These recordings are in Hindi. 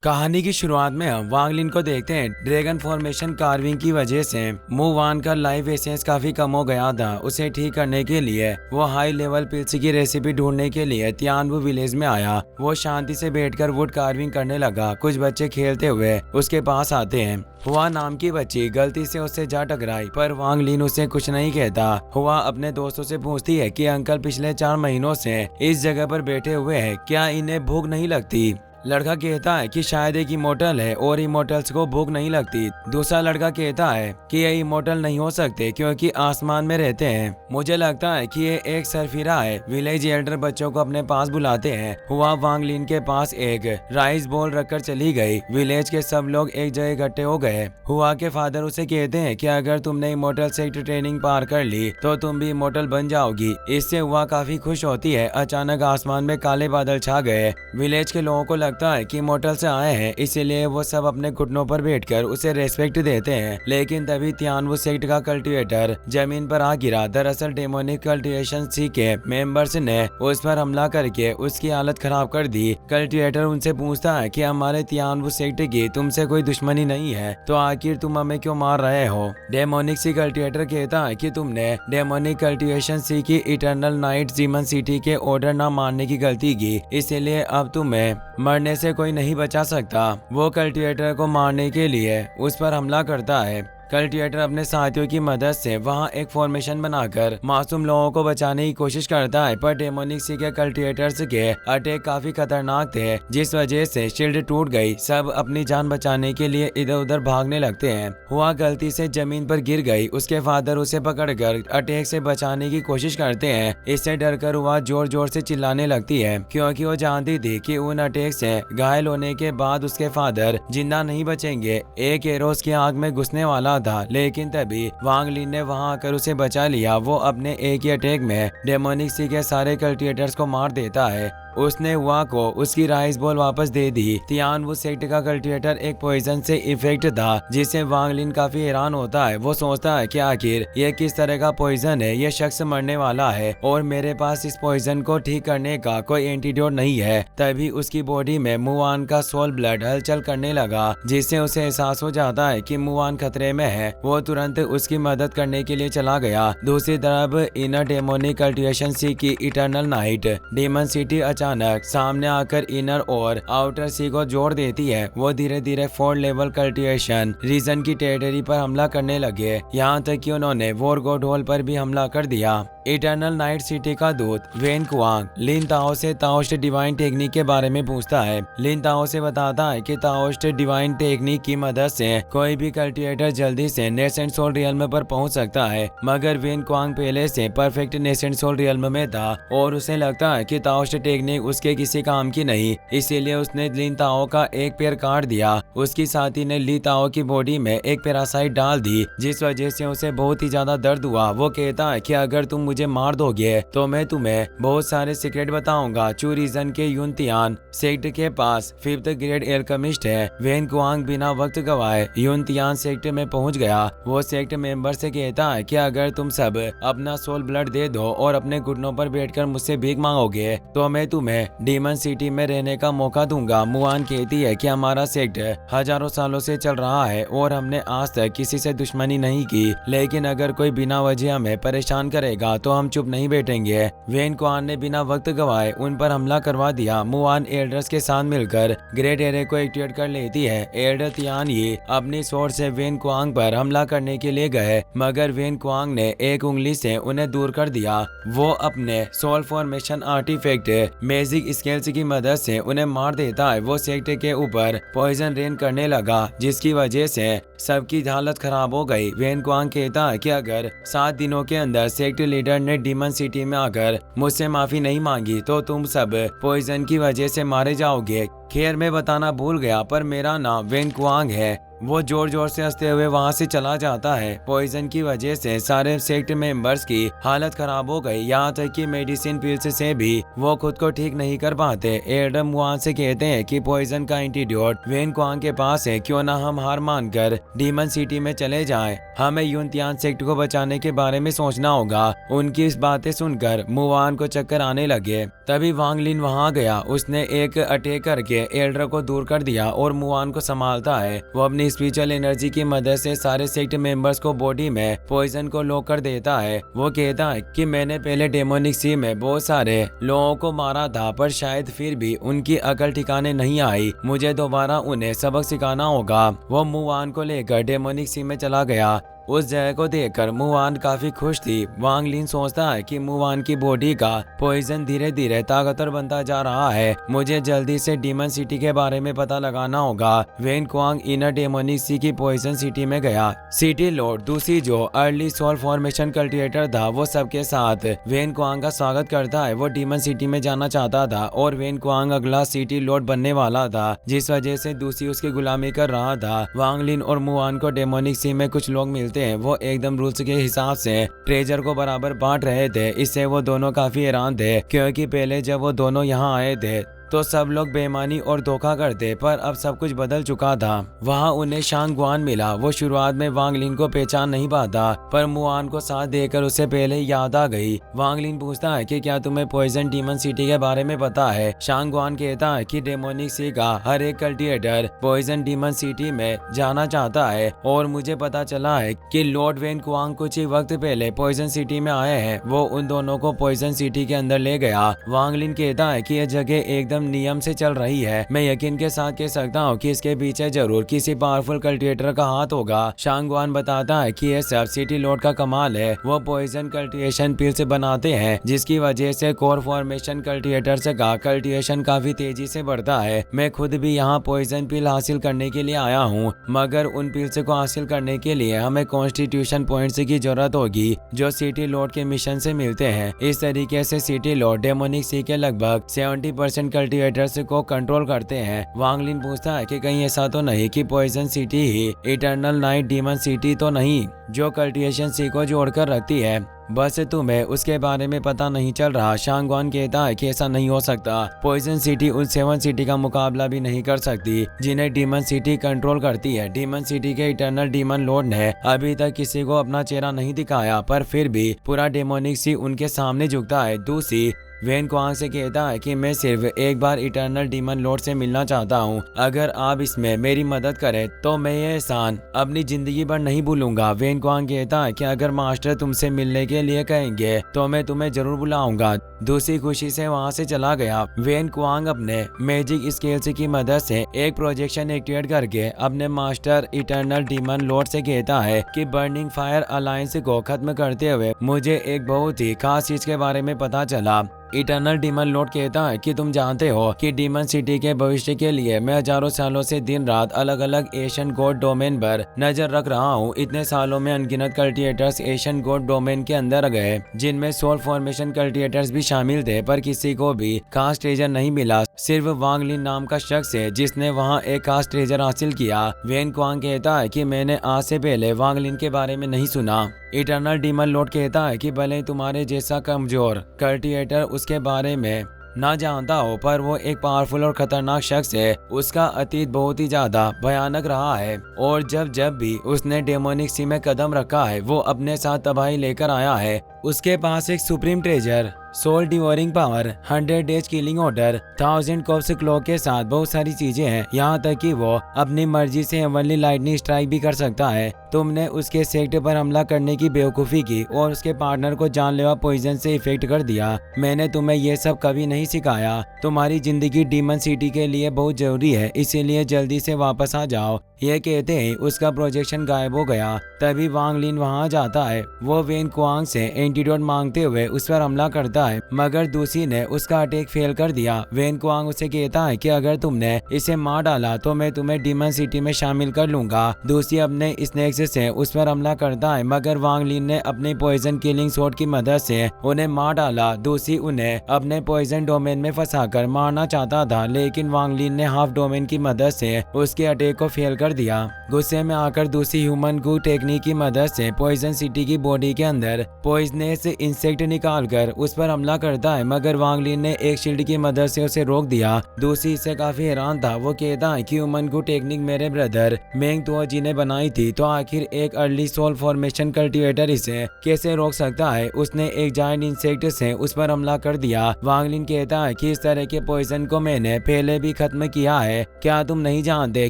कहानी की शुरुआत में हम वांग लिन को देखते हैं। ड्रैगन फॉर्मेशन कार्विंग की वजह से मुंह वान का लाइफ एसेंस काफी कम हो गया था। उसे ठीक करने के लिए वो हाई लेवल पिल्स की रेसिपी ढूंढने के लिए तियानवु विलेज में आया। वो शांति से बैठकर वुड कार्विंग करने लगा। कुछ बच्चे खेलते हुए उसके पास आते हैं। हुआ नाम की बच्ची गलती से उससे जा टकराई, पर वांग लिन उसे कुछ नहीं कहता। हुआ अपने दोस्तों से पूछती है कि अंकल पिछले 4 महीनों से इस जगह पर बैठे हुए हैं, क्या इन्हें भूख नहीं लगती? लड़का कहता है कि शायद एक इमोर्टल है और इमोर्टल्स को भूख नहीं लगती। दूसरा लड़का कहता है कि ये इमोर्टल नहीं हो सकते क्योंकि आसमान में रहते हैं। मुझे लगता है कि ये एक सरफिरा है। विलेज एल्डर बच्चों को अपने पास बुलाते हैं। हुआ वांग लिन के पास एक राइस बॉल रखकर चली गई। विलेज के सब लोग एक जगह इकट्ठे हो गए। हुआ के फादर उसे कहते हैं कि अगर तुमने इमोर्टल से ट्रेनिंग पार कर ली तो तुम भी इमोर्टल बन जाओगी। इससे हुआ काफी खुश होती है। अचानक आसमान में काले बादल छा गए। विलेज के लोगों को लगता है कि इमोर्टल से आए हैं, इसीलिए वो सब अपने घुटनों पर बैठकर उसे रेस्पेक्ट देते हैं। लेकिन तभी तियानवु सेक्ट का कल्टिवेटर जमीन पर आ गिरा। दरअसल डेमोनिक कल्टिवेशन सी के मेंबर्स ने उस पर हमला करके उसकी हालत खराब कर दी। कल्टिवेटर उनसे पूछता है कि हमारे तियानवु सेक्ट की तुमसे कोई दुश्मनी नहीं है, तो आखिर तुम हमें क्यों मार रहे हो? डेमोनिक सी कल्टिवेटर कहता है कि तुमने डेमोनिक कल्टिवेशन सी की इटर्नल नाइट जीमन सिटी के ऑर्डर न मानने की गलती की, इसीलिए अब तुम्हें मरने से कोई नहीं बचा सकता। वो कल्टिवेटर को मारने के लिए उस पर हमला करता है। कल्टिवेटर अपने साथियों की मदद से वहां एक फॉर्मेशन बनाकर मासूम लोगों को बचाने की कोशिश करता है, पर डेमोनिक सी के कल्टिवेटर्स के अटैक काफी खतरनाक थे, जिस वजह से शील्ड टूट गई। सब अपनी जान बचाने के लिए इधर उधर भागने लगते हैं। हुआ गलती से जमीन पर गिर गई। उसके फादर उसे पकड़कर अटैक से बचाने की कोशिश करते हैं। इससे डरकर हुआ जोर जोर से चिल्लाने लगती है, क्योंकि वो जानती थी कि उन अटैक से घायल होने के बाद उसके फादर जिंदा नहीं बचेंगे। एक एरो उसकी आंख में घुसने वाला था, लेकिन तभी वांग लिन ने वहां आकर उसे बचा लिया। वो अपने एक ही अटैक में डेमोनिक सी के सारे कल्टिवेटर्स को मार देता है। उसने हुआ को उसकी राइस बॉल वापस दे दी। तियानवु सेक्ट का कल्टिवेटर एक पॉइजन से इफेक्ट था, जिससे वांग लिन काफी हैरान होता है। वो सोचता है कि आखिर ये किस तरह का पॉइजन है, ये शख्स मरने वाला है और मेरे पास इस पॉइजन को ठीक करने का कोई एंटीडोट नहीं है। तभी उसकी बॉडी में मुवान का सोल ब्लड हलचल करने लगा, जिससे उसे एहसास हो जाता है कि मुवान खतरे में है। वो तुरंत उसकी मदद करने के लिए चला गया। दूसरी तरफ इनर डेमोनिक कल्टिवेशन सी की इटर्नल नाइट डीमन सिटी अचानक सामने आकर इनर और आउटर सी को जोड़ देती है। वो धीरे धीरे 4 लेवल कल्टिवेशन रीजन की टेरिटरी पर हमला करने लगे, यहाँ तक कि उन्होंने वॉर गॉड हॉल पर भी हमला कर दिया। इटर्नल नाइट सिटी का दूत वेन कुआंग लिन ताओ से ताओस्ट डिवाइन टेक्निक के बारे में पूछता है। लिन ताओ से बताता है कि ताओस्ट डिवाइन टेक्निक की मदद से कोई भी कल्टिवेटर जल्दी से नेसेंट सोल रियल्म पर पहुंच सकता है, मगर वेन कुआंग पहले से परफेक्ट नेसेंट सोल रियल्म में था और उसे लगता है कि ताओस्ट टेक्निक उसके किसी काम की नहीं, इसीलिए उसने लिन ताओ का एक पैर काट दिया। उसकी साथी ने ली ताओ की बॉडी में एक पैरासाइट डाल दी, जिस वजह से उसे बहुत ही ज्यादा दर्द हुआ। वो कहता है कि अगर तुम मुझे मार दोगे तो मैं तुम्हें बहुत सारे सीक्रेट बताऊंगा। चू रीजन के युनतियान सेक्ट के पास 5th ग्रेड एल्केमिस्ट है। वेन कुआंग बिना वक्त गवाए युनतियान सेक्ट में पहुंच गया। वो सेक्ट मेंबर से कहता है कि अगर तुम सब अपना सोल ब्लड दे दो और अपने घुटनों पर बैठकर मुझसे भीख मांगोगे तो मैं तुम्हें डीमन सिटी में रहने का मौका दूंगा। मुआन कहती है कि हमारा सेक्ट हजारों सालों से चल रहा है और हमने आज तक किसी से दुश्मनी नहीं की, लेकिन अगर कोई बिना वजह हमें परेशान करेगा तो हम चुप नहीं बैठेंगे। वेन कुआन ने बिना वक्त गवाए उन पर हमला करवा दिया। मुआन एल्डर्स के साथ मिलकर ग्रेट एरे को एक्टिवेट कर लेती है। एल्डर तियान ये अपनी स्वॉर्ड से वेन कुआंग पर हमला करने के लिए गए, मगर वेन कुआंग ने एक उंगली से उन्हें दूर कर दिया। वो अपने soul formation artifact magic scales की मदद से उन्हें मार देता है। वो सेक्ट के ऊपर पॉइजन रेन करने लगा, जिसकी वजह से सबकी हालत खराब हो गई। वेन कुआंग कहता है कि अगर 7 दिनों के अंदर सेक्ट लीडर ने डीमन सिटी में आकर मुझसे माफी नहीं मांगी तो तुम सब पॉइजन की वजह से मारे जाओगे। खैर मैं बताना भूल गया, पर मेरा नाम वेन कुआंग है। वो जोर जोर से हंसते हुए वहाँ से चला जाता है। पॉइजन की वजह से सारे सेक्ट मेंबर्स की हालत खराब हो गई, यहाँ तक कि मेडिसिन पिल्स से भी वो खुद को ठीक नहीं कर पाते। एडम वहाँ से कहते हैं कि पॉइजन का एंटीडोट वेन कुआंग के पास है, क्यों ना हम हार मानकर डीमन सिटी में चले जाएं। हमें युनतियान सेक्ट को बचाने के बारे में सोचना होगा। उनकी इस बातें सुनकर मुवान को चक्कर आने लगे। तभी वांग लिन वहाँ गया। उसने एक अटैक करके से एल्डर को दूर कर दिया और मुआन को संभालता है। वो अपनी स्पिरिचुअल एनर्जी की मदद से सारे सेक्ट मेंबर्स को बॉडी में पॉइजन को लॉक कर देता है। वो कहता है कि मैंने पहले डेमोनिक सी में बहुत सारे लोगों को मारा था, पर शायद फिर भी उनकी अकल ठिकाने नहीं आई। मुझे दोबारा उन्हें सबक सिखाना होगा। वो मुआन को लेकर डेमोनिक सी में चला गया। उस जगह को देखकर मुआन काफी खुश थी। वांग लिन सोचता है कि मुआन की बॉडी का पॉइजन धीरे धीरे ताकतवर बनता जा रहा है। मुझे जल्दी से डीमन सिटी के बारे में पता लगाना होगा। वेन क्वांग इनर डेमोनिक सी की पॉइजन सिटी में गया। सिटी लॉर्ड दूसरी जो अर्ली सोल फॉर्मेशन कल्टिवेटर था, वो सबके साथ वेन क्वांग का स्वागत करता है। वो डीमन सिटी में जाना चाहता था और वेन क्वांग अगला सिटी लॉर्ड बनने वाला था, जिस वजह से दूसरी उसकी गुलामी कर रहा था। वांग लिन और मुआन को डेमोनिक सी में कुछ लोग मिलते हैं। वो एकदम रूल्स के हिसाब से ट्रेजर को बराबर बांट रहे थे। इससे वो दोनों काफी हैरान थे, क्योंकि पहले जब वो दोनों यहाँ आए थे तो सब लोग बेईमानी और धोखा करते, पर अब सब कुछ बदल चुका था। वहाँ उन्हें शांग गुआन मिला। वो शुरुआत में वांग लिन को पहचान नहीं पाता, पर मुआन को साथ देकर उसे पहले याद आ गई। वांग लिन पूछता है कि क्या तुम्हें पॉइजन डीमन सिटी के बारे में पता है। शांग गुआन कहता है कि डेमोनिक सी का हर एक कल्टिवेटर पॉइजन डीमन सिटी में जाना चाहता है, और मुझे पता चला है कि लॉर्ड वेन क्वांग कुछ ही वक्त पहले पॉइजन सिटी में आए हैं। वो उन दोनों को पॉइजन सिटी के अंदर ले गया। वांग लिन कहता है कि यह जगह एकदम नियम से चल रही है। मैं यकीन के साथ कह सकता हूँ कि इसके पीछे जरूर किसी पावरफुल कल्टिवेटर का हाथ होगा। शांगवान बताता है कि यह सब सिटी लॉर्ड का कमाल है। वो पॉइजन कल्टिवेशन पिल्स बनाते हैं, जिसकी वजह से कोर फॉर्मेशन कल्टिवेटर्स का कल्टिवेशन काफी तेजी से बढ़ता है। मैं खुद भी यहाँ पॉइजन पिल हासिल करने के लिए आया हूँ, मगर उन पिल्स को हासिल करने के लिए हमें कॉन्स्टिट्यूशन पॉइंट्स की जरूरत होगी, जो सिटी लॉर्ड के मिशन से मिलते हैं। इस तरीके से सिटी लॉर्ड डेमोनिक सी के लगभग 70% कल्टिवेटर्स को कंट्रोल करते हैं। वांग लिन पूछता है कि कहीं ऐसा तो नहीं कि पॉइजन सिटी ही इटर्नल नाइट डीमन सिटी तो नहीं, जो कल्टिवेशन सी को जोड़कर रखती है। बस तुम्हें उसके बारे में पता नहीं चल रहा। शांगवान कहता है कि ऐसा नहीं हो सकता। पॉइजन सिटी उन 7 सिटी का मुकाबला भी नहीं कर सकती जिन्हें डीमन सिटी कंट्रोल करती है। डीमन सिटी के इटर्नल डीमन लॉर्ड ने अभी तक किसी को अपना चेहरा नहीं दिखाया, पर फिर भी पूरा डेमोनिक सी उनके सामने झुकता है। दूसरी वेन क्वांग से कहता है कि मैं सिर्फ एक बार इटर्नल डीमन लॉर्ड से मिलना चाहता हूँ। अगर आप इसमें मेरी मदद करें तो मैं ये एहसान अपनी जिंदगी भर नहीं भूलूंगा। वेन क्वांग कहता है कि अगर मास्टर तुमसे मिलने के लिए कहेंगे तो मैं तुम्हें जरूर बुलाऊंगा। दूसरी खुशी से वहाँ से चला गया। वेन क्वांग अपने मैजिक स्केल्स की मदद से एक प्रोजेक्शन एक्टिवेट करके अपने मास्टर इटर्नल डीमन लॉर्ड से कहता है कि बर्निंग फायर अलायंस को खत्म करते हुए मुझे एक बहुत ही खास चीज के बारे में पता चला। इटर्नल डीमन लॉर्ड कहता है कि तुम जानते हो कि डीमन सिटी के भविष्य के लिए मैं हजारों सालों से दिन रात अलग अलग एशियन गॉड डोमेन पर नजर रख रहा हूँ। इतने सालों में अनगिनत कल्टिवेटर्स एशियन गॉड डोमेन के अंदर गए, जिनमें सोल फॉर्मेशन कल्टिवेटर्स भी शामिल थे, पर किसी को भी खास ट्रेजर नहीं मिला। सिर्फ वांग लिन नाम का शख्स है जिसने वहाँ एक खास ट्रेजर हासिल किया। वेन क्वांग कहता है कि मैंने आज से पहले वांग लिन के बारे में नहीं सुना। इटर्नल डीमन लॉर्ड कहता है कि भले तुम्हारे जैसा कमजोर कल्टिवेटर उसके बारे में ना जानता हो, पर वो एक पावरफुल और खतरनाक शख्स है। उसका अतीत बहुत ही ज्यादा भयानक रहा है, और जब जब भी उसने डेमोनिक सी में कदम रखा है वो अपने साथ तबाही लेकर आया है। उसके पास एक supreme treasure, soul devouring power, 100 days killing order, 1000 corpse clock के साथ बहुत सारी चीजें हैं। यहाँ तक कि वो अपनी मर्जी से हेवनली लाइटनिंग स्ट्राइक भी कर सकता है। तुमने उसके सेक्टर पर हमला करने की बेवकूफ़ी की और उसके पार्टनर को जानलेवा पॉइजन से इफेक्ट कर दिया। मैंने तुम्हें ये सब कभी नहीं सिखाया। तुम्हारी जिंदगी डीमन सिटी के लिए बहुत जरूरी है, इसीलिए जल्दी से वापस आ जाओ। ये कहते ही उसका प्रोजेक्शन गायब हो गया। तभी वांग लिन वहाँ जाता है। वो वेन क्वांग से एंटीडोट मांगते हुए उस पर हमला करता है, मगर दूसरी ने उसका अटैक फेल कर दिया। वेन क्वांग उसे कहता है कि अगर तुमने इसे मार डाला तो मैं तुम्हें डीमन सिटी में शामिल कर लूंगा। दूसरी अपने स्नेक्स से उस पर हमला करता है, मगर वांग लिन ने अपनी पॉइजन किलिंग शॉट की मदद से उन्हें मार डाला। दूसरी उन्हें अपने पॉइजन डोमेन में फंसाकर मारना चाहता था, लेकिन वांग लिन ने हाफ डोमेन की मदद से उसके अटैक को फेल कर कर दिया। गुस्से में आकर दूसरी ह्यूमन गू टेक्निक की मदद से पॉइजन सिटी की बॉडी के अंदर पॉइजनस इंसेक्ट निकालकर उस पर हमला करता है, मगर वांग लिन ने एक शील्ड की मदद से उसे रोक दिया। दूसरी इससे काफी हैरान था। वो कहता है कि ह्यूमन गू टेक्निक मेरे ब्रदर मेंग तुओ जी ने बनाई थी, तो आखिर एक अर्ली सोल फॉर्मेशन कल्टीवेटर इसे कैसे रोक सकता है। उसने एक जायंट इंसेक्ट से उस पर हमला कर दिया। वांग लिन कहता है कि इस तरह के पॉइजन को मैंने पहले भी खत्म किया है। क्या तुम नहीं जानते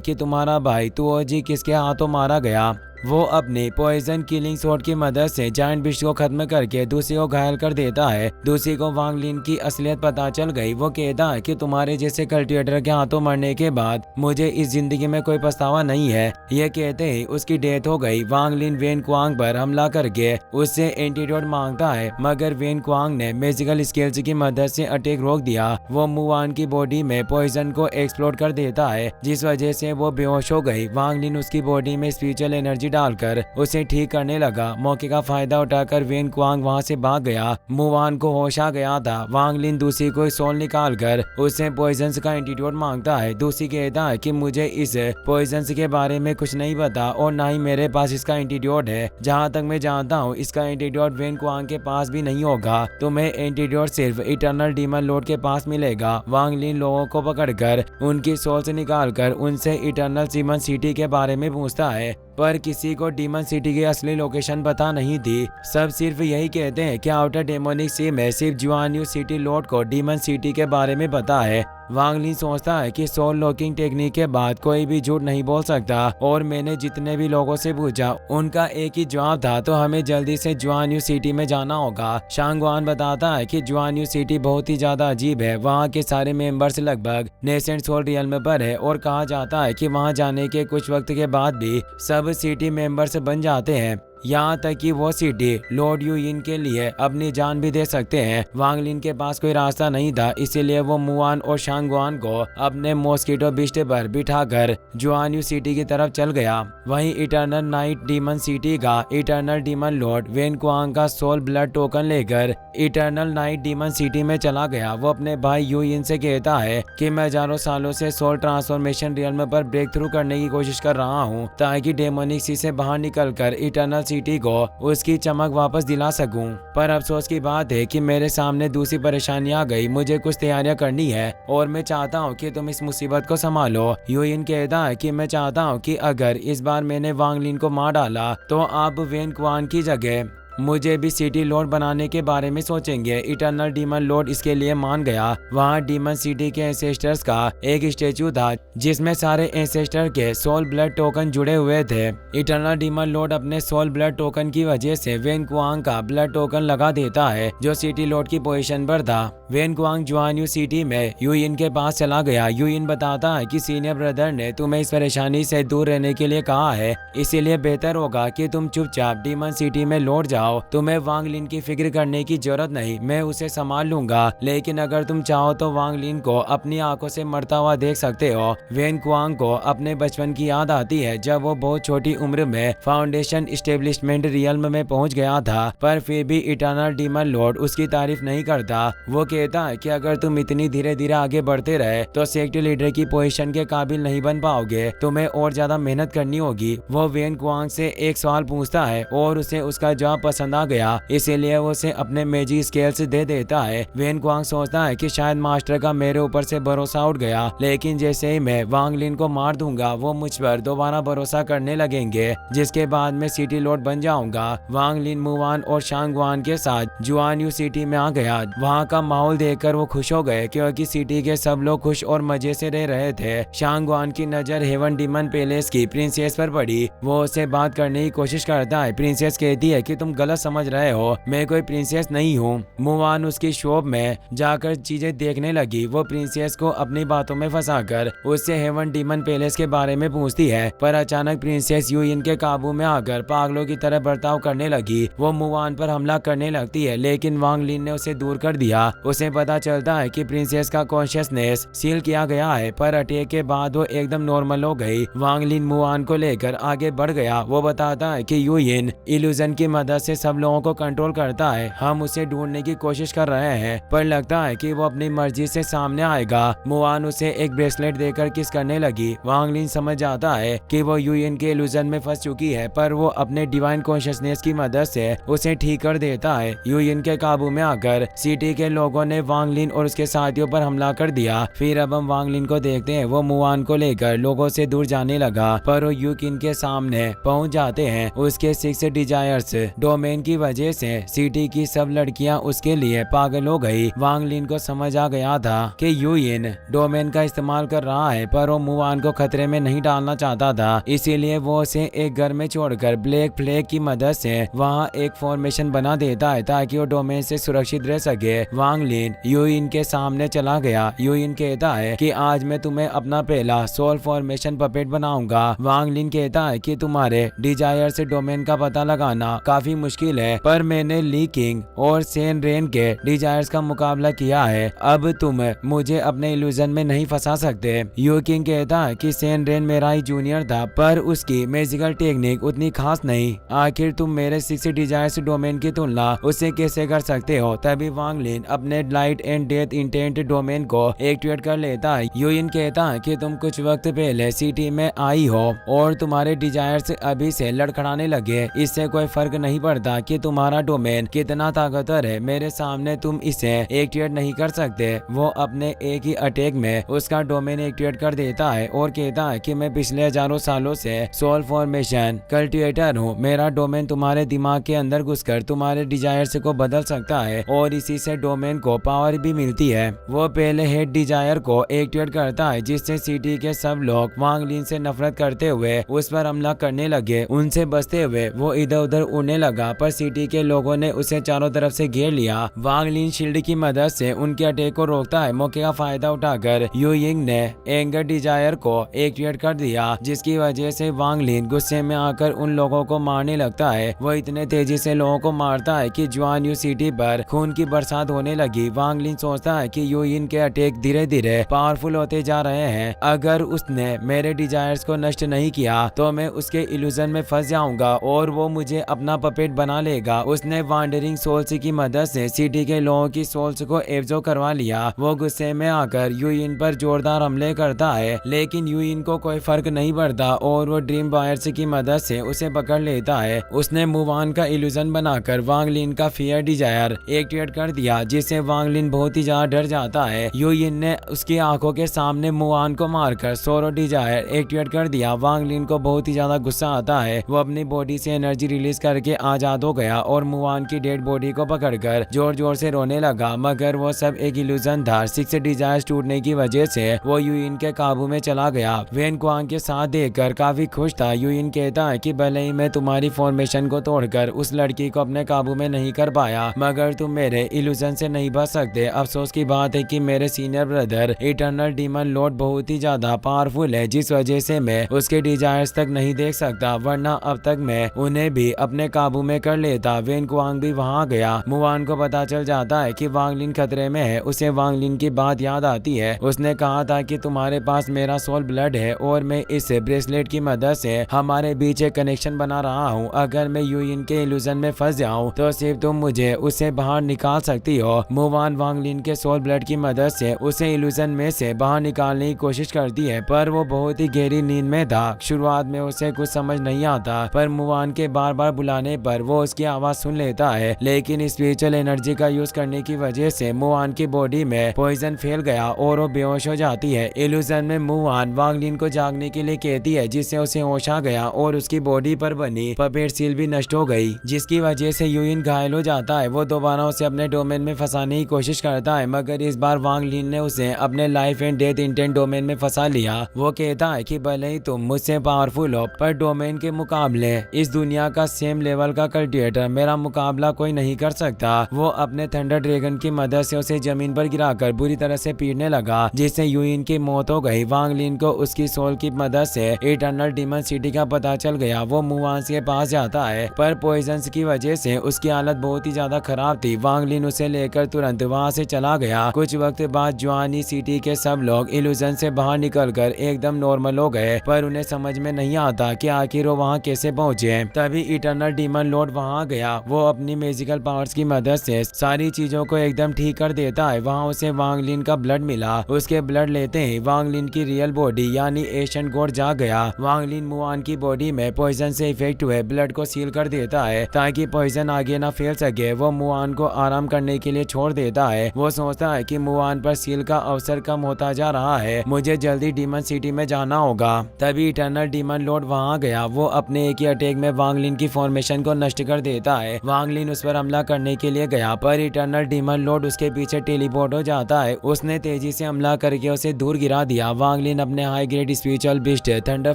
कि तुम्हारा भाई तुओ जी किसके हाथों मारा गया? वो अपनी पॉइजन किलिंग शॉट की मदद से जायंट बिस्ट को खत्म करके दूसरी को घायल कर देता है। दूसरी को वांग लिन की असलियत पता चल गई। वो कहता है कि तुम्हारे जैसे कल्टिवेटर के हाथों मरने के बाद मुझे इस जिंदगी में कोई पछतावा नहीं है। यह कहते ही उसकी डेथ हो गई। वांग लिन वेन क्वांग पर हमला करके उससे एंटीडोट मांगता है, मगर वेन क्वांग ने मैजिकल स्किल्स की मदद से अटैक रोक दिया। वो मुवान की बॉडी में पॉइजन को एक्सप्लोड कर देता है, जिस वजह से वो बेहोश हो गई। वांग लिन उसकी बॉडी में स्पिरिचुअल एनर्जी डालकर उसे ठीक करने लगा। मौके का फायदा उठाकर वेन क्वांग वहां से भाग गया। मुवान को होश आ गया था। वांग लिन दूसरी को सोल निकालकर उससे पॉइजन का एंटीडोट मांगता है। दूसरी कहता है कि मुझे इस पॉइजन के बारे में कुछ नहीं पता और ना ही मेरे पास इसका एंटीडोट है। जहाँ तक मैं जानता हूँ इसका एंटीडोट वेन क्वांग के पास भी नहीं होगा। तुम्हें एंटीडोट सिर्फ इटर्नल डीमन लॉर्ड के पास मिलेगा। वांग लिन लोगों को पकड़कर उनकी सोल से निकालकर उनसे इटर्नल डीमन सिटी के बारे में पूछता है, पर किसी को डीमन सिटी की असली लोकेशन पता नहीं थी। सब सिर्फ यही कहते हैं कि आउटर डेमोनिक सी में सिर्फ जुआन्यू सिटी लॉर्ड को डीमन सिटी के बारे में पता है। वांग लिन सोचता है कि सोल लॉकिंग टेक्निक के बाद कोई भी झूठ नहीं बोल सकता, और मैंने जितने भी लोगों से पूछा उनका एक ही जवाब था, तो हमें जल्दी से जुआन्यू सिटी में जाना होगा। शांगवान बताता है कि जुआन्यू सिटी बहुत ही ज्यादा अजीब है। वहाँ के सारे मेंबर्स लगभग नेसेंट सोल रियल्म पर है, और कहा जाता है कि वहाँ जाने के कुछ वक्त के बाद भी सब सिटी मेंबर्स बन जाते हैं। यहाँ तक कि वो सिटी लॉर्ड यू यिन के लिए अपनी जान भी दे सकते हैं। वांग लिन के पास कोई रास्ता नहीं था, इसीलिए वो मुआन और शांगवान को अपने मॉस्किटो बिस्ट पर बिठाकर जुआन्यू सिटी की तरफ चल गया। वहीं इटर्नल नाइट डीमन सिटी का eternal demon lord Wen Kuang का सोल ब्लड टोकन लेकर इटर्नल नाइट डीमन सिटी में चला गया। वो अपने भाई यू यिन से कहता है कि मैं हजारों सालों से सोल ट्रांसफॉर्मेशन रियल्म पर ब्रेक थ्रू करने की कोशिश कर रहा हूँ, ताकि डेमोनिक सी से बाहर निकलकर इटर्नल सिटी को उसकी चमक वापस दिला सकूं। पर अफसोस की बात है कि मेरे सामने दूसरी परेशानी आ गई। मुझे कुछ तैयारियां करनी है और मैं चाहता हूं कि तुम इस मुसीबत को संभालो। यूइन कहता है कि मैं चाहता हूं कि अगर इस बार मैंने वांग लिन को मार डाला तो आप वेन क्वान की जगह मुझे भी सिटी लॉर्ड बनाने के बारे में सोचेंगे। इटर्नल डीमन लॉर्ड इसके लिए मान गया। वहाँ डीमन सिटी के एंसेस्टर्स का एक स्टेचू था, जिसमें सारे एंसेस्टर के सोल ब्लड टोकन जुड़े हुए थे। इटर्नल डीमन लॉर्ड अपने सोल ब्लड टोकन की वजह से वेन क्वांग का ब्लड टोकन लगा देता है, जो सिटी लॉर्ड की पोजीशन पर था। वेन क्वांग जुआन्यू सिटी में यूइन के पास चला गया। यूइन बताता है कि सीनियर ब्रदर ने तुम्हें इस परेशानी से दूर रहने के लिए कहा है, इसीलिए बेहतर होगा कि तुम चुपचाप डीमन सिटी में लौट जाओ। तुम्हें वांग लिन की फिक्र करने की जरूरत नहीं, मैं उसे संभाल लूंगा। लेकिन अगर तुम चाहो तो वांग लिन को अपनी आंखों से मरता हुआ देख सकते हो। वेन क्वांग को अपने बचपन की याद आती है, जब वो बहुत छोटी उम्र में फाउंडेशन एस्टेब्लिशमेंट रियल्म में पहुंच गया था, पर फिर भी इटर्नल डीमन लॉर्ड उसकी तारीफ नहीं करता। वो कहता है कि अगर तुम इतनी धीरे धीरे आगे बढ़ते रहे तो सेक्ट लीडर की पोजीशन के काबिल नहीं बन पाओगे, तुम्हें और ज्यादा मेहनत करनी होगी। वो वेन क्वांग से एक सवाल पूछता है और उसे उसका जवाब पसंद आ गया, इसीलिए वो उसे अपने मैजिक स्केल्स दे देता है। वेन क्वांग सोचता है कि शायद मास्टर का मेरे ऊपर से भरोसा उठ गया, लेकिन जैसे ही मैं वांग लिन को मार दूंगा वो मुझ पर दोबारा भरोसा करने लगेंगे, जिसके बाद मैं सिटी लॉर्ड बन जाऊंगा। वांग लिन मुवान और शांगवान के साथ जुआन्यू सिटी में आ गया। वहाँ का माहौल देखकर वो खुश हो गए, क्योंकि सिटी के सब लोग खुश और मजे से रह रहे थे। शांगवान की नजर हेवन डीमन पैलेस की प्रिंसेस पर पड़ी। वो उससे बात करने की कोशिश करता है। प्रिंसेस कहती है कि तुम गलत समझ रहे हो, मैं कोई प्रिंसेस नहीं हूँ। मुवान उसकी शॉप में जाकर चीजें देखने लगी। वो प्रिंसेस को अपनी बातों में फंसाकर उससे हेवन डीमन पैलेस के बारे में पूछती है, पर अचानक प्रिंसेस यूइन के काबू में आकर पागलों की तरह बर्ताव करने लगी। वो मुवान पर हमला करने लगती है, लेकिन वांग लिन ने उसे दूर कर दिया। उसे पता चलता है कि प्रिंसेस का कॉन्शियसनेस सील किया गया है, पर अटैक के बाद वो एकदम नॉर्मल हो गई। वांग लिन मुवान को लेकर आगे बढ़ गया। वो बताता है कि यूइन इल्यूजन की मदद से से सब लोगों को कंट्रोल करता है। हम उसे ढूंढने की कोशिश कर रहे हैं पर लगता है कि वो अपनी मर्जी से सामने आएगा। मुआन उसे एक ब्रेसलेट देकर किस करने लगी। वांग लिन समझ जाता है कि वो यूयिन के इल्यूजन में फंस चुकी है पर वो अपने डिवाइन कॉन्शियसनेस की मदद से उसे ठीक कर देता है। यूयिन के काबू में आकर सिटी के लोगों ने वांग लिन और उसके साथियों पर हमला कर दिया। फिर अब हम वांग लिन को देखते हैं, वो मुआन को लेकर लोगों से दूर जाने लगा पर वो यूकिन के सामने पहुंच जाते हैं। उसके 6 डिजायर्स डोमेन की वजह से सिटी की सब लड़कियां उसके लिए पागल हो गई। वांग लिन को समझ आ गया था कि यूयिन डोमेन का इस्तेमाल कर रहा है पर वो मुआन को खतरे में नहीं डालना चाहता था, इसीलिए वो उसे एक घर में छोड़कर ब्लैक फ्लैग की मदद से वहां एक फॉर्मेशन बना देता है ताकि वो डोमेन से सुरक्षित रह सके। वांग लिन यूयिन के सामने चला गया। यूयिन कहता है कि आज मैं तुम्हें अपना पहला सोल फॉर्मेशन पपेट बनाऊंगा। वांग लिन कहता है कि तुम्हारे डिजायर से डोमेन का पता लगाना काफी मुश्किल है पर मैंने ली किंग और सेन रेन के डिजायर्स का मुकाबला किया है, अब तुम मुझे अपने इल्यूजन में नहीं फंसा सकते। यू किंग कहता है कि सेन रेन मेरा ही जूनियर था पर उसकी मैजिकल टेक्निक उतनी खास नहीं, आखिर तुम मेरे 6 डिजायर्स डोमेन की तुलना उससे कैसे कर सकते हो। तभी वांग लिन अपने light and death intent domain को एक्टिवेट कर लेता है। यूयिन कहता है कि तुम कुछ वक्त पहले सिटी में आई हो और तुम्हारे डिजायर्स अभी से लड़खड़ाने लगे, इससे कोई फर्क नहीं पड़ता कि तुम्हारा डोमेन कितना ताकतवर है, मेरे सामने तुम इसे एक्टिवेट नहीं कर सकते। वो अपने एक ही अटैक में उसका डोमेन एक्टिवेट कर देता है और कहता है कि मैं पिछले हजारों सालों से सोल फॉर्मेशन कल्टिवेटर हूँ, मेरा डोमेन तुम्हारे दिमाग के अंदर घुसकर तुम्हारे डिजायर्स को बदल सकता है और इसी से डोमेन को पावर भी मिलती है। वो पहले हेड डिजायर को एक्टिवेट करता है जिससे सिटी के सब लोग वांग लिन से नफरत करते हुए उस पर हमला करने लगे। उनसे बचते हुए वो इधर उधर उड़ने लगा पर सिटी के लोगों ने उसे चारों तरफ से घेर लिया। वांग लिन शील्ड की मदद से उनके अटैक को रोकता है। मौके का फायदा उठाकर यूयिंग ने एंगर डिजायर को एक्टिवेट कर दिया जिसकी वजह से वांग लिन गुस्से में आकर उन लोगों को मारने लगता है। वो इतने तेजी से लोगों को मारता है कि जुआन यू सिटी पर खून की बरसात होने लगी। वांग लिन सोचता है कि यूयिन के अटैक धीरे धीरे पावरफुल होते जा रहे हैं, अगर उसने मेरे डिजायर्स को नष्ट नहीं किया तो मैं उसके इल्यूजन में फंस जाऊंगा और वो मुझे अपना पपेट बना लेगा। उसने वांडरिंग सोल्स की मदद से सिटी के लोगों की सोल्स को एब्जॉर्ब करवा लिया। वो गुस्से में आकर यूयिन पर जोरदार हमले करता है लेकिन यूयिन को कोई फर्क नहीं पड़ता और वो ड्रीम वायर्स की मदद से उसे पकड़ लेता है। उसने मुवान का इल्यूजन बनाकर वांग लिन का फियर डिजायर एक्टिवेट कर दिया जिससे वांग लिन बहुत ही ज्यादा डर जाता है। यूयिन ने उसकी आंखों के सामने मुवान को मारकर सोरो डिजायर एक्टिवेट कर दिया। वांग लिन को बहुत ही ज्यादा गुस्सा आता है। वो अपनी बॉडी से एनर्जी रिलीज करके आजाद हो गया और मुवान की डेड बॉडी को पकड़कर जोर जोर से रोने लगा, मगर वो सब एक इल्यूजन था। 6 डिजायर्स टूटने की वजह से वो यूयिन के काबू में चला गया। वेन क्वांग के साथ देखकर काफी खुश था। यूयिन कहता है कि भले ही मैं तुम्हारी फॉर्मेशन को तोड़कर उस लड़की को अपने काबू में नहीं कर पाया मगर तुम मेरे इल्यूजन से नहीं बच सकते। अफसोस की बात है कि मेरे senior brother eternal demon Lord बहुत ही ज्यादा पावरफुल है जिस वजह से मैं उसके डिजायर्स तक नहीं देख सकता, वरना अब तक मैं उन्हें भी अपने काबू में कर लेता। वेन क्वांग भी वहां गया। मुवान को पता चल जाता है कि वांग लिन खतरे में है। उसे वांग लिन की बात याद आती है। उसने कहा था कि तुम्हारे पास मेरा सोल ब्लड है और मैं इस ब्रेसलेट की मदद से हमारे बीच एक कनेक्शन बना रहा हूँ। अगर मैं यूयिन के इल्यूजन में फंस जाऊँ तो सिर्फ तुम मुझे उससे बाहर निकाल सकती हो। मुवान वांग लिन के सोल ब्लड की मदद से उसे इल्यूजन में से बाहर निकालने की कोशिश करती है पर वो बहुत ही गहरी नींद में था। शुरुआत में उसे कुछ समझ नहीं आता पर मुवान के बार बार बुलाने पर वो उसकी आवाज सुन लेता है, लेकिन स्पिरिचुअल एनर्जी का यूज करने की वजह से मुवान की बॉडी में पॉइजन फैल गया और वो बेहोश हो जाती है। इल्यूजन में मुवान वांग लिन को जागने के लिए कहती है जिससे उसे होश आ गया और उसकी बॉडी पर बनी पपेट सील भी नष्ट हो गई जिसकी वजह से यूयिन घायल हो जाता है। वो दोबारा उसे अपने डोमेन में फंसाने की कोशिश करता है मगर इस बार वांग लिन ने उसे अपने life and death intent domain में फंसा लिया। वो कहता है कि भले ही तुम मुझसे पावरफुल हो पर डोमेन के मुकाबले इस दुनिया का सेम लेवल का कल्टिवेटर मेरा मुकाबला कोई नहीं कर सकता। वो अपने थंडर ड्रैगन की मदद से उसे जमीन पर गिराकर बुरी तरह से पीटने लगा जिससे यूयिन की मौत हो गई। वांग लिन को उसकी सोल की मदद से इटर्नल डीमन सिटी का पता चल गया। वो मुवान के पास जाता है पर पॉइजन की वजह से उसकी हालत बहुत ही ज्यादा खराब थी। वांग लिन उसे लेकर तुरंत वहाँ से चला गया। कुछ वक्त बाद जुआनी सिटी के सब लोग इल्यूजन से बाहर निकलकर एकदम नॉर्मल हो गए पर उन्हें समझ में नहीं आता कि आखिर वो वहाँ कैसे पहुँचे। तभी इटर्नल डीमन लॉर्ड लॉर्ड वहाँ गया। वो अपनी मैजिकल पावर्स की मदद से सारी चीजों को एकदम ठीक कर देता है। वहाँ उसे वांग लिन का ब्लड मिला। उसके ब्लड लेते ही वांग लिन की रियल बॉडी यानी एशियन गॉड जाग गया। वांग लिन मुआन की बॉडी में पॉइजन से इफेक्ट हुए ब्लड को सील कर देता है ताकि पॉइजन आगे ना फैल सके। वो मुआन को आराम करने के लिए छोड़ देता है। वो सोचता है कि मुआन पर सील का अवसर कम होता जा रहा है, मुझे जल्दी डीमन सिटी में जाना होगा। तभी इटर्नल डीमन लॉर्ड वहाँ गया। वो अपने एक ही अटैक में वांग लिन की फॉर्मेशन को नष्ट कर देता है। वांग लिन उस पर हमला करने के लिए गया पर इटर्नल डीमन लॉर्ड उसके पीछे टेलीपोर्ट हो जाता है। उसने तेजी से हमला करके उसे दूर गिरा दिया। वांग लिन अपने high grade spiritual beast thunder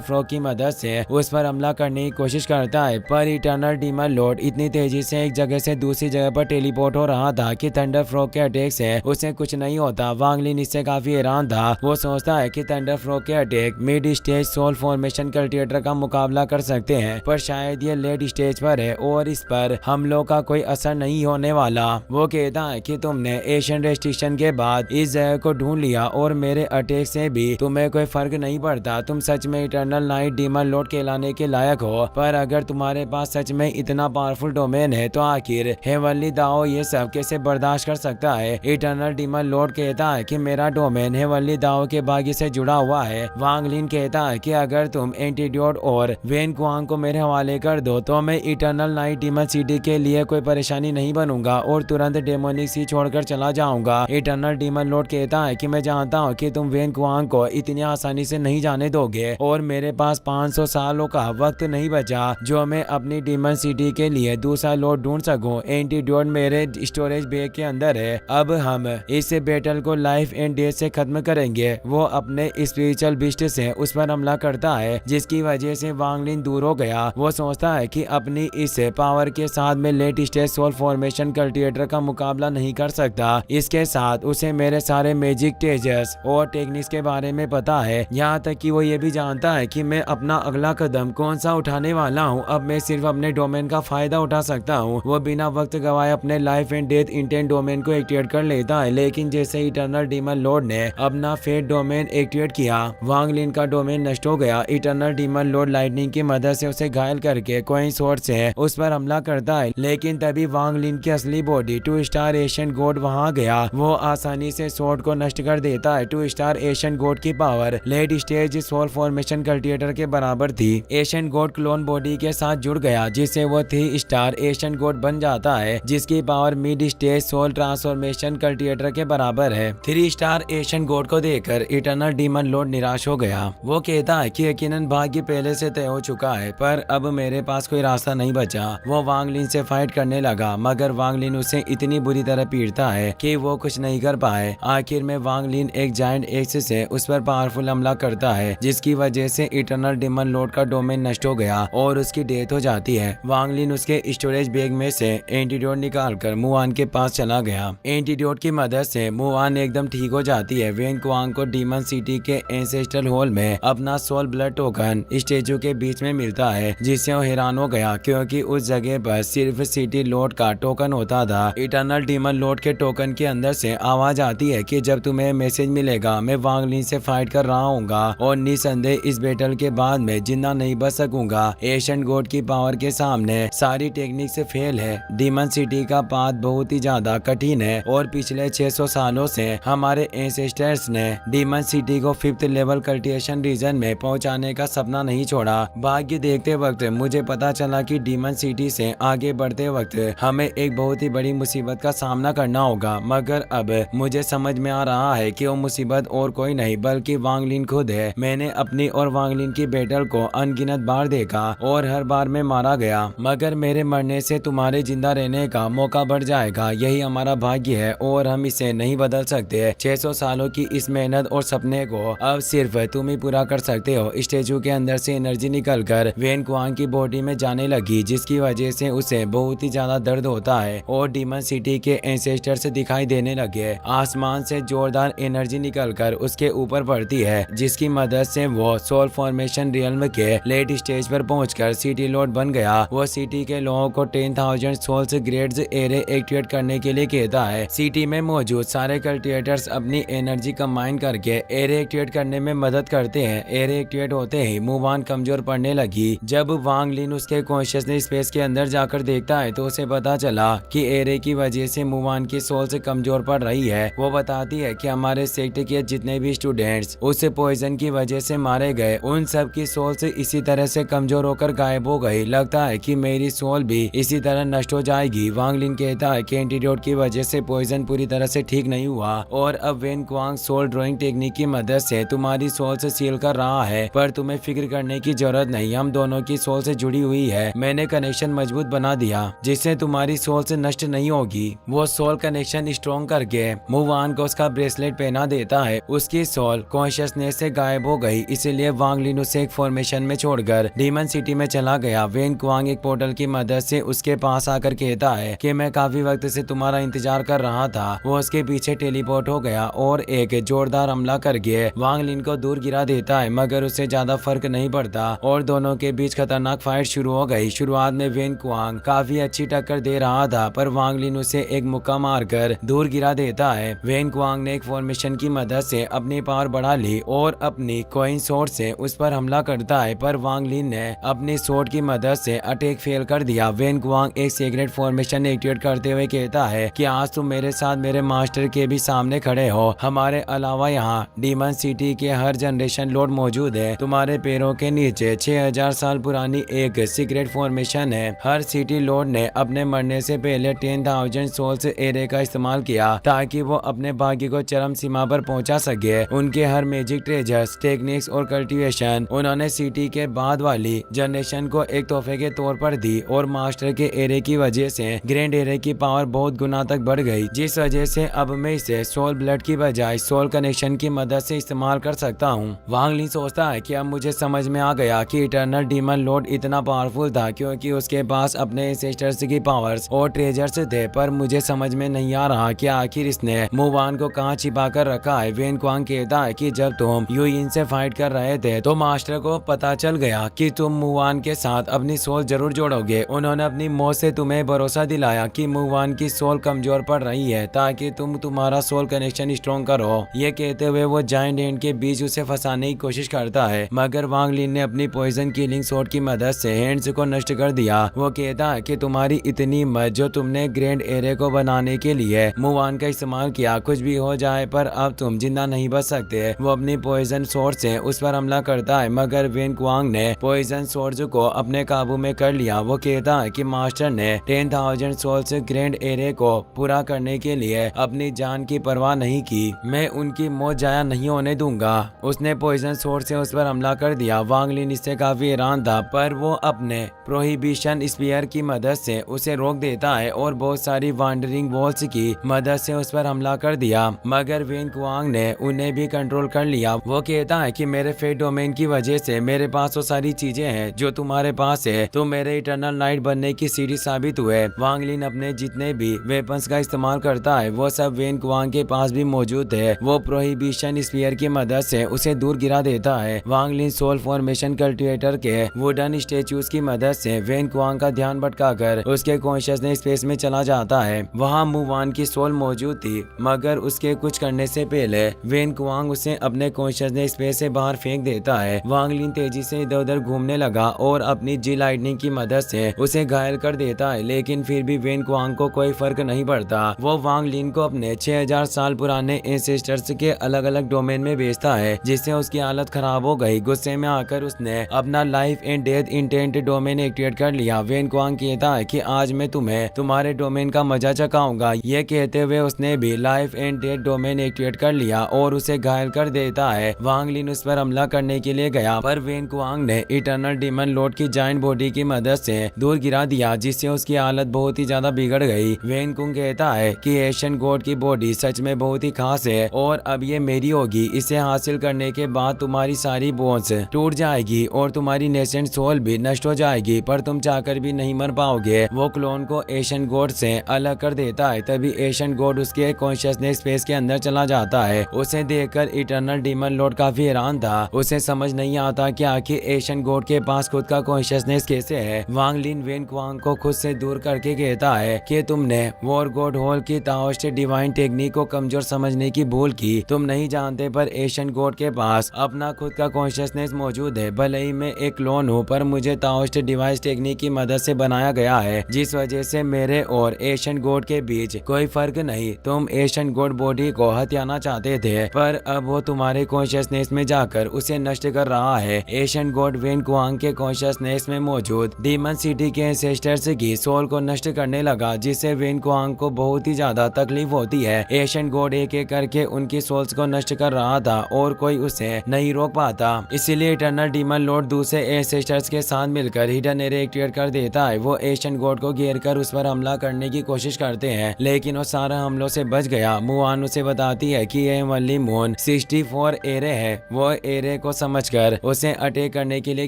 frog की मदद से उस पर हमला करने की कोशिश करता है पर इटर्नल डीमन लॉर्ड इतनी तेजी से एक जगह से दूसरी जगह पर टेलीपोर्ट हो रहा था कि थंडर फ्रॉग के अटैक से उसे कुछ नहीं होता। वांग लिन इससे काफी हैरान था। वो सोचता है कि थंडर फ्रॉग के attack mid stage soul formation cultivator का मुकाबला कर सकते हैं पर शायद ये लेट स्टेज पर है और इस पर हमलों का कोई असर नहीं होने वाला। वो कहता है कि तुमने एशियन रेस्ट्रिक्शन के बाद इस जगह को ढूंढ लिया और मेरे अटैक से भी तुम्हें कोई फर्क नहीं पड़ता। तुम सच में इटर्नल नाइट डीमन लॉर्ड कहलाने के लायक हो। पर अगर तुम्हारे पास सच में इतना पावरफुल डोमेन है तो आखिर हेवनली दाओ ये सब कैसे बर्दाश्त कर सकता है। इटर्नल डीमन लॉर्ड कहता है कि मेरा डोमेन हेवनली दाओ के भाग्य से जुड़ा हुआ है। वांग लिन कहता है कि अगर तुम एंटीडोट और वेन कुआंग को मेरे हवाले कर दो तो मैं इटर्नल नाइट डीमन सिटी के लिए कोई परेशानी नहीं बनूंगा और तुरंत डेमोनिक सी छोड़कर चला जाऊंगा। इटर्नल डीमन लॉर्ड कहता है कि मैं जानता हूँ कि तुम वेन कुआंग को इतनी आसानी से नहीं जाने दोगे और मेरे पास 500 सालों का वक्त नहीं बचा जो मैं अपनी डीमन सिटी के लिए दूसरा लॉर्ड ढूंढ सकूं। एंटीडोट मेरे स्टोरेज बैग के अंदर है। अब हम इस बैटल को लाइफ एंड डेथ से खत्म करेंगे। वो अपने स्पिरिचुअल बिस्ट से उस पर हमला करता है जिसकी वजह से वांग लिन दूर हो गया। वो सोचता है कि अपनी इस पावर के साथ में late stage soul formation cultivator का मुकाबला नहीं कर सकता। इसके साथ उसे मेरे सारे मैजिक टेजर्स और टेक्निक्स के बारे में पता है। यहाँ तक कि वो ये भी जानता है कि मैं अपना अगला कदम कौन सा उठाने वाला हूँ। अब मैं सिर्फ अपने डोमेन का फायदा उठा सकता हूँ। वो बिना वक्त गवाए अपने life and death intent domain को एक्टिवेट कर लेता है लेकिन जैसे इटर्नल डीमन लॉर्ड ने अपना फेट डोमेन एक्टिवेट किया वांग लिन का डोमेन नष्ट हो गया। इटर्नल डीमन लॉर्ड लाइटनिंग की मदद से उसे घायल करके कोइन स्वॉर्ड से उस पर हमला करता है लेकिन तभी वांग लिन की असली बॉडी 2 स्टार एशियन गॉड वहां गया। वो आसानी से स्वॉर्ड को नष्ट कर देता है। 2 स्टार एशियन गॉड की power late stage soul formation cultivator के बराबर थी। एशियन गॉड क्लोन बॉडी के साथ जुड़ गया जिससे वो 3 स्टार एशियन गॉड बन जाता है जिसकी power mid stage soul transformation cultivator के बराबर है। 3 स्टार एशियन गॉड को देखकर इटर्नल डीमन लॉर्ड निराश हो गया। वो कहता है कि यकीनन भाग्य पहले से तय हो चुका है पर अब मेरे पास कोई रास्ता नहीं बचा। वो वांग लिन से फाइट करने लगा मगर वांग लिन उसे इतनी बुरी तरह पीटता है कि वो कुछ नहीं कर पाए। आखिर में वांग लिन एक जायंट एक्स से उस पर पावरफुल हमला करता है जिसकी वजह से इटर्नल डीमन लॉर्ड का डोमेन नष्ट हो गया और उसकी डेथ हो जाती है। वांग लिन उसके स्टोरेज बैग में से एंटीडोट निकालकर मुआन के पास चला गया। एंटीडोट की मदद से मुआन एकदम ठीक हो जाती है। वेन कुआंग को डीमन सिटी के एंसेस्ट्रल हॉल में अपना सोल ब्लड टोकन स्टेचू के बीच में मिलता है जिससे वो हैरान हो गया क्योंकि उस जगह पर सिर्फ सिटी लॉर्ड का टोकन होता था। इटर्नल डीमन लॉर्ड के टोकन के अंदर से आवाज आती है कि जब तुम्हें मैसेज मिलेगा मैं वांग लिन से फाइट कर रहा हूँगा और निसंदेह इस बैटल के बाद में जिंदा नहीं बच सकूंगा। एशियन गॉड की पावर के सामने सारी टेक्निक से फेल है। डीमन सिटी का पाथ बहुत ही ज्यादा कठिन है और पिछले 600 सालों से हमारे एंसेस्टर्स ने डीमन सिटी को 5th लेवल कल्टिवेशन रीजन में पहुंचाने का सपना नहीं छोड़ा। भाग्य देखते वक्त मुझे पता चला कि डीमन सिटी से आगे बढ़ते वक्त हमें एक बहुत ही बड़ी मुसीबत का सामना करना होगा मगर अब मुझे समझ में आ रहा है कि वो मुसीबत और कोई नहीं बल्कि वांग लिन खुद है। मैंने अपनी और वांग लिन की बैटल को अनगिनत बार देखा और हर बार में मारा गया मगर मेरे मरने से तुम्हारे जिंदा रहने का मौका बढ़ जाएगा। यही हमारा भाग्य है और हम इसे नहीं बदल सकते। 600 सालों की इस मेहनत और सपने को अब सिर्फ तुम ही पूरा कर सकते हो। स्टेचू के अंदर से एनर्जी निकलकर वेन कुआंग की बॉडी में जाने लगी जिसकी वजह से उसे बहुत ही ज्यादा दर्द होता है और डीमन सिटी के एंसेस्टर से दिखाई देने लगे। आसमान से जोरदार एनर्जी निकलकर उसके ऊपर पड़ती है जिसकी मदद से वो सोल फॉर्मेशन रियल्म के लेट स्टेज पर पहुंचकर सिटी लॉर्ड बन गया। वो सिटी के लोगों को 10,000 सोल्स ग्रेड्स एरे एक्टिवेट करने के लिए कहता है। सिटी में मौजूद सारे कल्टिवेटर्स अपनी एनर्जी कंबाइन करके एरे एक्टिवेट करने में मदद करते हैं। एरे एक्टिवेट होते ही मुवान कमजोर पड़ने लगी। जब वांग लिन उसके कॉन्शियसनेस स्पेस के अंदर जाकर देखता है तो उसे पता चला कि एरे की वजह से मुवान की सोल से कमजोर पड़ रही है। वो बताती है कि हमारे सेक्टर के जितने भी स्टूडेंट्स उस पॉइजन की वजह से मारे गए, उन सब की सोल से इसी तरह से कमजोर होकर गायब हो गई। लगता है कि मेरी सोल भी इसी तरह नष्ट हो जाएगी। वांग लिन कहता है कि एंटीडोट की वजह से पॉइजन पूरी तरह से ठीक नहीं हुआ और अब Wen Kuang soul drawing technique की मदद से तुम्हारी सोल से सील कर रहा है, पर तुम्हें फिक्र करने की जरूरत नहीं, हम दोनों की सोल से जुड़ी हुई है। मैंने कनेक्शन मजबूत बना दिया जिससे तुम्हारी सोल से नष्ट नहीं होगी। वो सोल कनेक्शन स्ट्रॉन्ग करके मुवान को उसका ब्रेसलेट पहना देता है। उसकी सोल कॉन्शियसनेस से गायब हो गई, इसीलिए वांग लिन उसे एक फॉर्मेशन में छोड़कर डीमन सिटी में चला गया। वेन क्वांग एक पोर्टल की मदद से उसके पास आकर कहता है कि मैं काफी वक्त से तुम्हारा इंतजार कर रहा था। वो उसके पीछे टेलीपोर्ट हो गया और एक जोरदार हमला करके वांग लिन को दूर गिरा देता है, मगर उसे ज्यादा फर्क नहीं पड़ता और दोनों के बीच खतरनाक फाइट शुरू हो गई। शुरुआत में वेन क्वांग काफी अच्छी टक्कर दे रहा था, पर वांग लिन उसे एक मुक्का मारकर दूर गिरा देता है। वेन क्वांग ने एक फॉर्मेशन की मदद से अपनी पावर बढ़ा ली और अपनी कॉइन सोर्ड से उस पर हमला करता है, पर वांग लिन ने अपनी सोर्ड की मदद से अटैक फेल कर दिया। वेन क्वांग एक सीक्रेट फॉर्मेशन एक्टिवेट करते हुए कहता है कि आज तुम मेरे साथ मेरे मास्टर के भी सामने खड़े हो। हमारे अलावा यहाँ डीमन सिटी के हर जनरेशन लॉर्ड मौजूद है। तुम्हारे पैरों के नीचे 6000 साल पुरानी एक सीक्रेट फॉर्मेशन है। हर सिटी लॉर्ड ने अपने मरने से पहले 10,000 सोल्स एरे का इस्तेमाल किया ताकि वो अपने भाग्य को चरम सीमा पर पहुंचा सके। उनके हर मैजिक ट्रेजर्स, टेक्निक्स और कल्टीवेशन उन्होंने सिटी के बाद वाली जनरेशन को एक तोहफे के तौर पर दी और मास्टर के एरे की वजह से ग्रैंड एरे की पावर बहुत गुना तक बढ़ गई, जिस वजह से अब मैं इसे सोल ब्लड की बजाय सोल कनेक्शन की मदद से इस्तेमाल कर सकता हूँ। वांग लिन सोचता है कि अब मुझे समझ में आ गया कि इटर्नल डीमन लॉर्ड इतना पावरफुल था क्योंकि उसके पास अपने एंसेस्टर्स की पावर्स और ट्रेजर्स थे, पर मुझे समझ में नहीं आ रहा कि आखिर इसने मुवान को कहाँ छिपा कर रखा है। वेन क्वांग कहता है कि जब तुम यूइन से फाइट कर रहे थे तो मास्टर को पता चल गया कि तुम मुवान के साथ अपनी सोल जरूर जोड़ोगे। उन्होंने अपनी मौत से तुम्हें भरोसा दिलाया कि मुवान की सोल कमजोर पड़ रही है ताकि तुम तुम्हारा सोल कनेक्शन स्ट्रॉन्ग करो। ये कहते हुए वो जायंट एंड के बीच उसे फंसाने की कोशिश करता है, मगर वांग लिन ने अपनी पॉइजन किलिंग सोर्ड की मदद से हैंड्स को नष्ट कर दिया। वो कहता है कि तुम्हारी इतनी हिम्मत जो तुमने ग्रैंड एरे को बनाने के लिए मुवान का इस्तेमाल किया, कुछ भी हो जाए पर अब तुम जिंदा नहीं बच सकते। वो अपनी पॉइजन सोर्ड से उस पर हमला करता है, मगर वेन क्वांग ने पॉइजन सोर्ड को अपने काबू में कर लिया। वो कहता है कि मास्टर ने 10,000 सोल्स ग्रैंड एरे को पूरा करने के लिए अपनी जान की परवाह नहीं की। मैं उनकी मौत जाया नहीं होने दूंगा। उसने पॉइजन सोर्ड से उस पर हमला कर दिया। वांग लिन इससे काफी हैरान था, पर वो अपने प्रोहिबिशन स्पीयर की मदद से उसे रोक देता है और बहुत सारी वांडरिंग वॉल्स की मदद से उस पर हमला कर दिया, मगर वेन क्वांग ने उन्हें भी कंट्रोल कर लिया। वो कहता है कि मेरे फेट डोमेन की वजह से मेरे पास वो सारी चीजें हैं जो तुम्हारे पास है। तुम मेरे इटर्नल नाइट बनने की सीढ़ी साबित हुए। वांग लिन अपने जितने भी वेपन्स का इस्तेमाल करता है वो सब वेन क्वांग के पास भी मौजूद है। वो प्रोहिबिशन स्पीयर की मदद से उसे दूर गिरा देता है। वांग लिन सोल फॉर्मेशन कल्टिवेटर के वुडन स्टेच्यूज की मदद से वेन क्वांग का ध्यान भटकाकर उसके कॉन्शियसनेस स्पेस में चला जाता है। वहाँ मुवान की सोल मौजूद थी, मगर उसके कुछ करने से पहले वेन क्वांग उसे अपने कॉन्शियसनेस स्पेस से बाहर फेंक देता है। वांग लिन तेजी से इधर उधर घूमने लगा और अपनी जी लाइटनिंग की मदद से उसे घायल कर देता है, लेकिन फिर भी वेन क्वांग को कोई फर्क नहीं पड़ता। वो वांग लिन को अपने 6000 साल पुराने एंसेस्टर्स के अलग अलग डोमेन में भेजता है, जिससे उसकी हालत खराब हो गई। गुस्से में आकर उसने अपना life and death intent domain activate कर लिया। वेन क्वांग कहता है कि आज मैं तुम्हें तुम्हारे डोमेन का मजा चखाऊंगा। ये कहते हुए उसने भी life and death domain activate कर लिया और उसे घायल कर देता है। वांग लिन उस पर हमला करने के लिए गया, पर वेन क्वांग ने इटर्नल डीमन लॉर्ड की जायंट बॉडी की मदद से दूर गिरा दिया, जिससे उसकी हालत बहुत ही ज्यादा बिगड़ गई। वेन कुंग कहता है कि एशियन गॉड की बॉडी सच में बहुत ही खास है और अब ये मेरी होगी। इसे हासिल करने के बाद तुम्हारी सारी बोन्स टूट जाएगी और तुम्हारी नेसेंट सोल भी नष्ट हो जाएगी, पर तुम चाहकर भी नहीं मर पाओगे। वो क्लोन को एशियन गॉड से अलग कर देता है। तभी एशियन गॉड उसके कॉन्शियसनेस स्पेस के अंदर चला जाता है। उसे देखकर इटर्नल डीमन लॉर्ड काफी हैरान था। उसे समझ नहीं आता कि आखिर एशियन गॉड के पास खुद का कॉन्शियसनेस कैसे है। वांग लिन वेन क्वांग को खुद से दूर करके कहता है कि तुमने वॉर गॉड होल की ताओस्ट डिवाइन टेक्निक को कमजोर समझने की भूल की। तुम नहीं जानते, पर एशियन गॉड के पास अपना खुद का कॉन्शियसनेस मौजूद है। भले ही मैं एक क्लोन हूँ, पर मुझे ताओस्ट डिवाइन टेक्निक टेक्निक की मदद से बनाया गया है, जिस वजह से मेरे और एशियन गॉड के बीच कोई फर्क नहीं। तुम एशियन गॉड बॉडी को हथियाना चाहते थे, पर अब वो तुम्हारे कॉन्शियसनेस में जाकर उसे नष्ट कर रहा है। एशियन गॉड वेन कुआंग के कॉन्शियसनेस में मौजूद डीमन सिटी के एंसेस्टर्स की सोल को नष्ट करने लगा, जिससे वेन कुआंग को बहुत ही ज्यादा तकलीफ होती है। एशियन गॉड एक एक करके उनकी सोल्स को नष्ट कर रहा था और कोई उसे नहीं रोक पाता। इसीलिए इटर्नल डीमन लॉर्ड दूसरे एंसेस्टर्स के साथ मिलकर हिडन एरे एक्टिवेट कर देता है। वो एशियन गॉड को घेर कर उस पर हमला करने की कोशिश करते हैं, लेकिन वो सारा हमलों से बच गया। मुआन उसे बताती है कि यह वनली मून 64 एरे है। वो एरे को समझकर उसे अटैक करने के लिए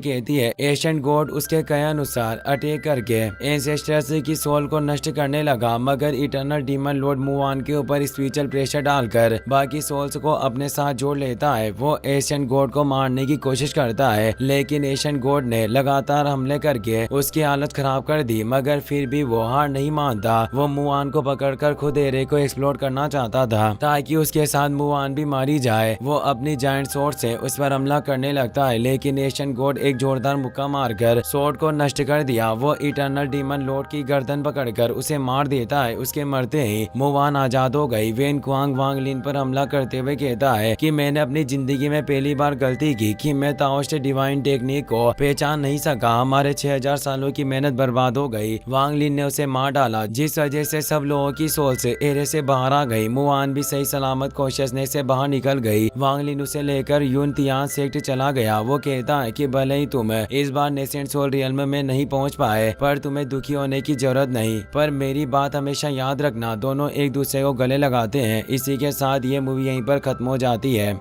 कहती है। एशियन गॉड उसके कहे अनुसार अटैक करके एंसेस्टर्स की सोल को नष्ट करने लगा, मगर इटर्नल डीमन लॉर्ड मुआन के ऊपर स्पिरिचुअल प्रेशर डालकर बाकी सोल्स को अपने साथ जोड़ लेता है। वो एशियन गॉड को मारने की कोशिश करता है, लेकिन एशियन गॉड ने लगातार हमले करके उसकी हालत खराब कर दी, मगर फिर भी वो हार नहीं मानता। वो मुआन को पकड़कर खुद एरे को एक्सप्लोर करना चाहता था ताकि उसके साथ मुआन भी मारी जाए। वो अपनी जायंट सोर्ड से उस पर हमला करने लगता है, लेकिन एशियन गॉड एक जोरदार मुक्का मारकर सोर्ड को नष्ट कर दिया। वो इटर्नल डीमन लॉर्ड की गर्दन पकड़कर उसे मार देता है। उसके मरते ही मुआन आजाद हो गई। वेन कुआंग वांग लिन पर हमला करते हुए कहता है कि मैंने अपनी जिंदगी में पहली बार गलती की कि मैं ताओइस्ट डिवाइन टेक्निक को पहचान नहीं सका। हमारे 6000 सालों की मेहनत बर्बाद हो गई। वांग लिन ने उसे मार डाला, जिस वजह से सब लोगों की सोल से एरे से बाहर आ गई। मुआन भी सही सलामत कॉन्शियसनेस से बाहर निकल गई। वांग लिन उसे लेकर यून तियान सेक्ट चला गया। वो कहता है कि भले ही तुम इस बार नेसेंट सोल रियल्म में नहीं पहुंच पाए, पर तुम्हें दुखी होने की जरूरत नहीं। पर मेरी बात हमेशा याद रखना, दोनों एक दूसरे को गले लगाते हैं। इसी के साथ ये मूवी यहीं पर खत्म हो जाती है।